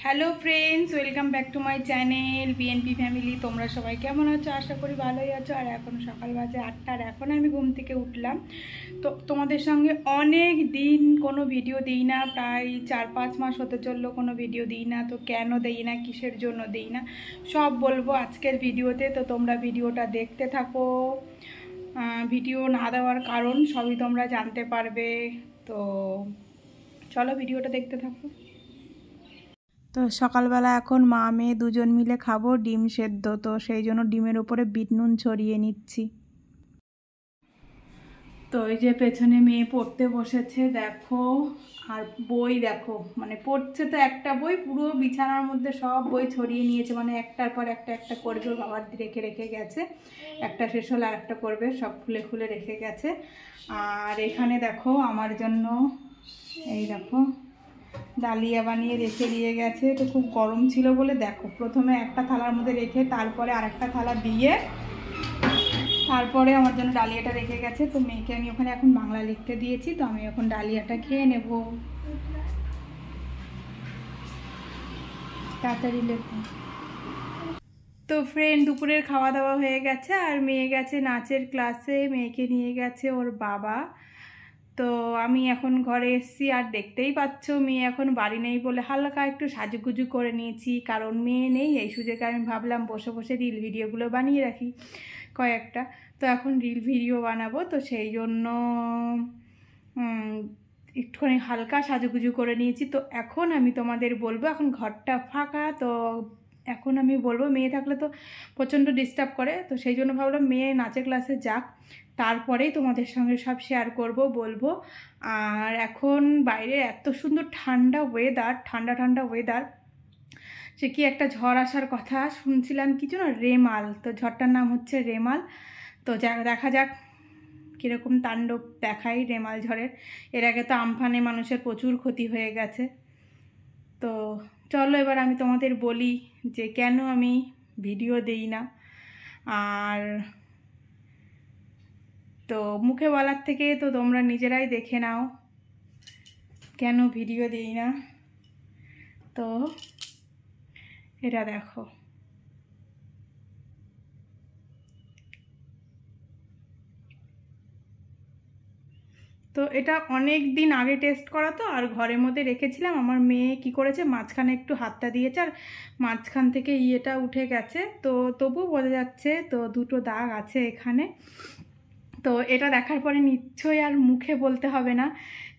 Hello friends, welcome back to my channel BNP family. তোমরা সবাই কেমন আছো? আশা করি ভালোই আছো। আর এখন সকাল বাজে 8টা, আর এখন আমি ঘুম থেকে উঠলাম। তো তোমাদের সঙ্গে অনেক দিন কোনো ভিডিও দিই না, প্রায় 4-5 মাস হতে চললো কোনো ভিডিও দিই না। তো কেন দিই না, কিসের জন্য দিই না, সব বলবো আজকের ভিডিওতে। তো তোমরা ভিডিওটা দেখতে থাকো। ভিডিও না দেওয়ার কারণ সবই তোমরা জানতে পারবে। তো চলো ভিডিওটা দেখতে থাকো। তো সকালবেলা এখন মা মেয়ে দুজন মিলে খাবো ডিম সেদ্ধ। তো সেই জন্য ডিমের উপরে বিট নুন ছড়িয়ে নিচ্ছি। তো এই যে পেছনে মেয়ে পড়তে বসেছে দেখো, আর বই দেখো, মানে পড়ছে তো একটা বই, পুরো বিছানার মধ্যে সব বই ছড়িয়ে নিয়েছে, মানে একটার পর একটা একটা করবে, বাবার রেখে রেখে গেছে। একটা শেষ হলে আর একটা করবে, সব খুলে খুলে রেখে গেছে। আর এখানে দেখো আমার জন্য এই দেখো ডালিয়া বানিয়ে রেখে দিয়ে গেছে। তো খুব গরম ছিল বলে দেখো, প্রথমে একটা থালার মধ্যে রেখে তারপরে আরেকটা থালা দিয়ে তারপরে আমার জন্য ডালিয়াটা রেখে গেছে। তো মেয়েকে আমি ওখানে এখন বাংলা লিখতে দিয়েছি। তো আমি এখন ডালিয়াটা খেয়ে নেব। তাড়াতাড়ি লেখো। তো ফ্রেন্ড, দুপুরের খাওয়া দাওয়া হয়ে গেছে, আর মেয়ে গেছে নাচের ক্লাসে, মেয়েকে নিয়ে গেছে ওর বাবা। তো আমি এখন ঘরে এসেছি, আর দেখতেই পাচ্ছ মেয়ে এখন বাড়ি নেই বলে হালকা একটু সাজুগুজু করে নিয়েছি, কারণ মেয়ে নেই। এই সুযোগে আমি ভাবলাম বসে বসে রিল ভিডিওগুলো বানিয়ে রাখি কয়েকটা। তো এখন রিল ভিডিও বানাবো, তো সেই জন্য একটুখানি হালকা সাজুগুজু করে নিয়েছি। তো এখন আমি তোমাদের বলবো, এখন ঘরটা ফাঁকা, তো এখন আমি বলবো, মেয়ে থাকলে তো প্রচণ্ড ডিস্টার্ব করে। তো সেই জন্য ভাবলাম মেয়ে নাচের ক্লাসে যাক, তারপরেই তোমাদের সঙ্গে সব শেয়ার করব, বলবো। আর এখন বাইরে এত সুন্দর ঠান্ডা ওয়েদার, ঠান্ডা ঠান্ডা ওয়েদার, সে কি একটা ঝড় আসার কথা শুনছিলাম, কিছু না, রেমাল। তো ঝড়টার নাম হচ্ছে রেমাল। তো দেখা যাক কীরকম তাণ্ডব দেখায় রেমাল ঝড়ের। এর আগে তো আমফানে মানুষের প্রচুর ক্ষতি হয়ে গেছে। তো চলো এবার আমি তোমাদের বলি যে কেন আমি ভিডিও দেই না। আর তো মুখে বলার থেকে তো তোমরা নিজেরাই দেখে নাও কেন ভিডিও দিই না। তো এটা দেখো, তো এটা অনেক দিন আগে টেস্ট করা, তো আর ঘরের মধ্যে রেখেছিলাম। আমার মেয়ে কি করেছে, মাঝখানে একটু হাতটা দিয়েছে, আর মাঝখান থেকে ইয়েটা উঠে গেছে। তো তবুও বোঝা যাচ্ছে, তো দুটো দাগ আছে এখানে। তো এটা দেখার পরে নিশ্চয়ই আর মুখে বলতে হবে না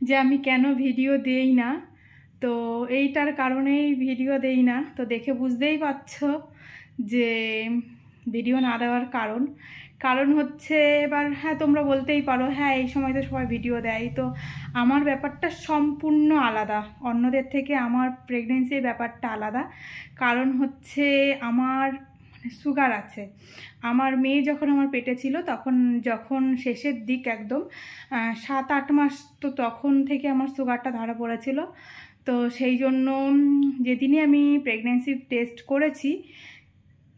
যে আমি কেন ভিডিও দেই না। তো এইটার কারণেই ভিডিও দেই না। তো দেখে বুঝতেই পারছো যে ভিডিও না দেওয়ার কারণ হচ্ছে, এবার হ্যাঁ তোমরা বলতেই পারো হ্যাঁ এই সময় তো সবাই ভিডিও দেয়। তো আমার ব্যাপারটা সম্পূর্ণ আলাদা, অন্যদের থেকে আমার প্রেগনেন্সির ব্যাপারটা আলাদা। কারণ হচ্ছে আমার সুগার আছে। আমার মেয়ে যখন আমার পেটে ছিল, যখন শেষের দিক একদম 7-8 মাস, তো তখন থেকে আমার সুগারটা ধরা পড়েছিল। তো সেই জন্য যেদিনই আমি প্রেগনেন্সি টেস্ট করেছি,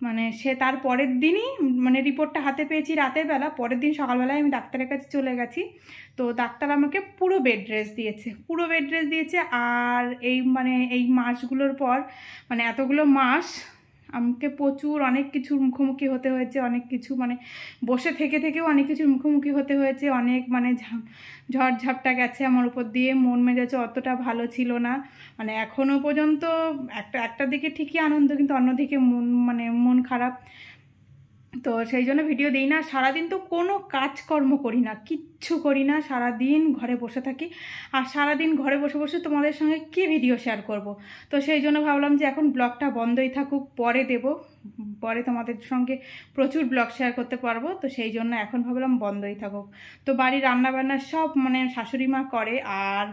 মানে সে তার পরের দিনই, মানে রিপোর্টটা হাতে পেয়েছি রাতের বেলা, পরের দিন সকালবেলায় আমি ডাক্তারের কাছে চলে গেছি। তো ডাক্তার আমাকে পুরো বেড রেস্ট দিয়েছে। আর এই মাসগুলোর পর, মানে এতগুলো মাস আমাকে প্রচুর অনেক কিছুর মুখোমুখি হতে হয়েছে, অনেক কিছু, মানে বসে থেকে থেকেও অনেক কিছুর মুখোমুখি হতে হয়েছে, অনেক মানে ঝড়ঝাপটা গেছে আমার উপর দিয়ে। মন মেজাজ অতটা ভালো ছিল না, মানে এখনও পর্যন্ত একটা দিকে ঠিকই আনন্দ, কিন্তু অন্যদিকে মন খারাপ। তো সেই জন্য ভিডিও দিই না। সারাদিন তো কোনো কাজকর্ম করি না, কিচ্ছু করি না, সারাদিন ঘরে বসে থাকি। আর সারাদিন ঘরে বসে বসে তোমাদের সঙ্গে কী ভিডিও শেয়ার করব। তো সেই জন্য ভাবলাম যে এখন ব্লগটা বন্ধই থাকুক, পরে দেব, পরে তোমাদের সঙ্গে প্রচুর ব্লগ শেয়ার করতে পারবো। তো সেই জন্য এখন ভাবলাম বন্ধই থাকুক। তো বাড়ির রান্নাবান্না সব মানে শাশুড়ি মা করে, আর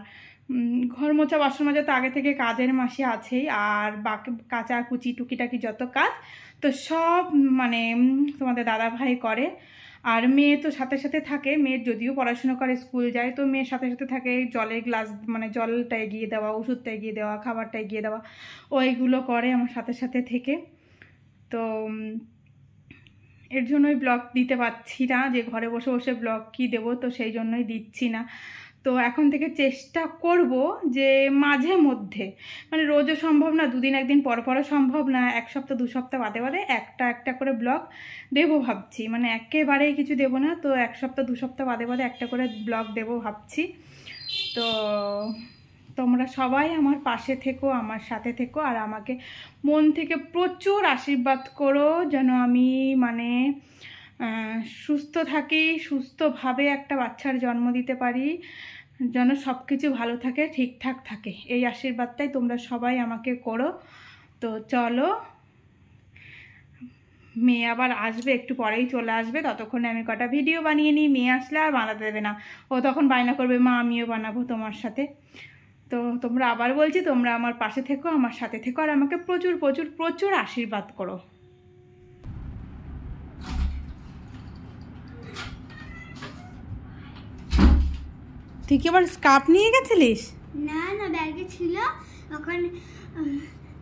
ঘর মোছা বাসন মাজা তো আগে থেকে কাজের মাসি আছেই, আর বাকি কাঁচা কুচি টুকিটাকি যত কাজ তো সব মানে তোমাদের দাদা ভাই করে। আর মেয়ে তো সাথে সাথে থাকে, মেয়ের যদিও পড়াশুনো করে, স্কুল যায়, তো মেয়ের সাথে সাথে থাকে জলের গ্লাস, মানে জলটা এগিয়ে দেওয়া, ওষুধটা এগিয়ে দেওয়া, খাবারটা এগিয়ে দেওয়া, ওইগুলো করে আমার সাথে সাথে থেকে। তো এর জন্যই ব্লগ দিতে পারছি না, যে ঘরে বসে বসে ব্লগ কি দেবো, তো সেই জন্যই দিচ্ছি না। তো এখন থেকে চেষ্টা করব যে মাঝে মধ্যে, মানে রোজও সম্ভব না, দুদিন একদিন পর পরও সম্ভব না, এক সপ্তাহ 2 সপ্তাহ বাদে বাদে একটা করে ব্লগ দেবো ভাবছি। মানে একেবারেই কিছু দেবো না, তো 1 সপ্তাহ 2 সপ্তাহ বাদে বাদে একটা করে ব্লগ দেবো ভাবছি। তো তোমরা সবাই আমার পাশে থেকো, আমার সাথে থেকো, আর আমাকে মন থেকে প্রচুর আশীর্বাদ করো যেন আমি মানে সুস্থ থাকি, সুস্থভাবে একটা বাচ্চার জন্ম দিতে পারি, যেন সব কিছু ভালো থাকে, ঠিকঠাক থাকে, এই আশীর্বাদটাই তোমরা সবাই আমাকে করো। তো চলো, মেয়ে আবার আসবে, একটু পরেই চলে আসবে, ততক্ষণে আমি কটা ভিডিও বানিয়ে নিই। মেয়ে আসলে আর বানাতে দেবে না, ও তখন বায়না করবে মা আমিও বানাবো তোমার সাথে। তো তোমরা আবার বলছি, তোমরা আমার পাশে থেকো, আমার সাথে থেকো, আর আমাকে প্রচুর প্রচুর প্রচুর আশীর্বাদ করো। তুই কি আবার স্কার্ফ নিয়ে গেছিলিস? না না, ব্যাগে ছিল, তখন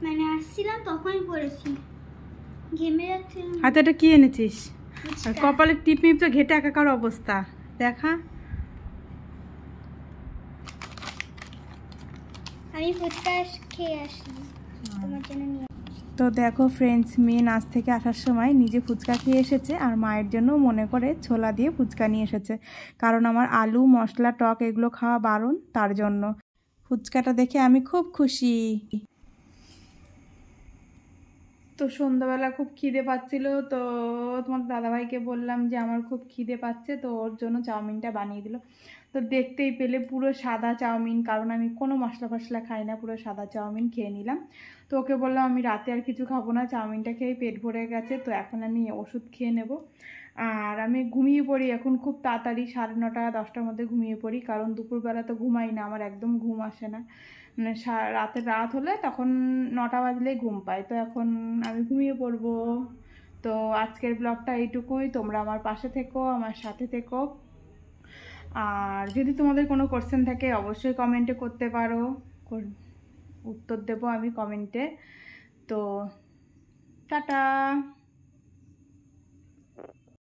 মানে আসছিলাম তখনই পড়েছি, ঘেমে যাচ্ছিলাম। হাতে এটা কি এনেছিস? আর কপালে টিপ মিপ তো ঘেটে একাকার অবস্থা, দেখা। আমি ফুচকা খেয়ে আসি তোমার জন্য নিয়ে। তো দেখো ফ্রেন্ডস, মেয়ে নাচ থেকে আসার সময় নিজে ফুচকা খেয়ে এসেছে, আর মায়ের জন্য মনে করে ছোলা দিয়ে ফুচকা নিয়ে এসেছে, কারণ আমার আলু মশলা টক এগুলো খাওয়া বারণ, তার জন্য। ফুচকাটা দেখে আমি খুব খুশি। তো সন্ধ্যাবেলা খুব খিদে পাচ্ছিল, তো তোমার দাদাভাইকে বললাম যে আমার খুব খিদে পাচ্ছে, তো ওর জন্য চাউমিনটা বানিয়ে দিল। তো দেখতেই পেলে পুরো সাদা চাউমিন, কারণ আমি কোনো মশলা ফসলা খাই না, পুরো সাদা চাউমিন খেয়ে নিলাম। তো ওকে বললাম আমি রাতে আর কিছু খাবো না, চাউমিনটা খেয়ে পেট ভরে গেছে, তো এখন আমি ওষুধ খেয়ে নেব। আর আমি ঘুমিয়ে পড়ি এখন খুব তাড়াতাড়ি, 9:30 10টার মধ্যে ঘুমিয়ে পড়ি, কারণ দুপুরবেলা তো ঘুমাই না, আমার একদম ঘুম আসে না। মানে রাত হলে তখন 9টা বাজলেই ঘুম পায়, তো এখন আমি ঘুমিয়ে পড়বো। তো আজকের ব্লগটা এইটুকুই, তোমরা আমার পাশে থেকো, আমার সাথে থেকো, আর যদি তোমাদের কোনো কোশ্চেন থাকে অবশ্যই কমেন্টে করতে পারো, উত্তর দেবো আমি কমেন্টে। তো টাটা।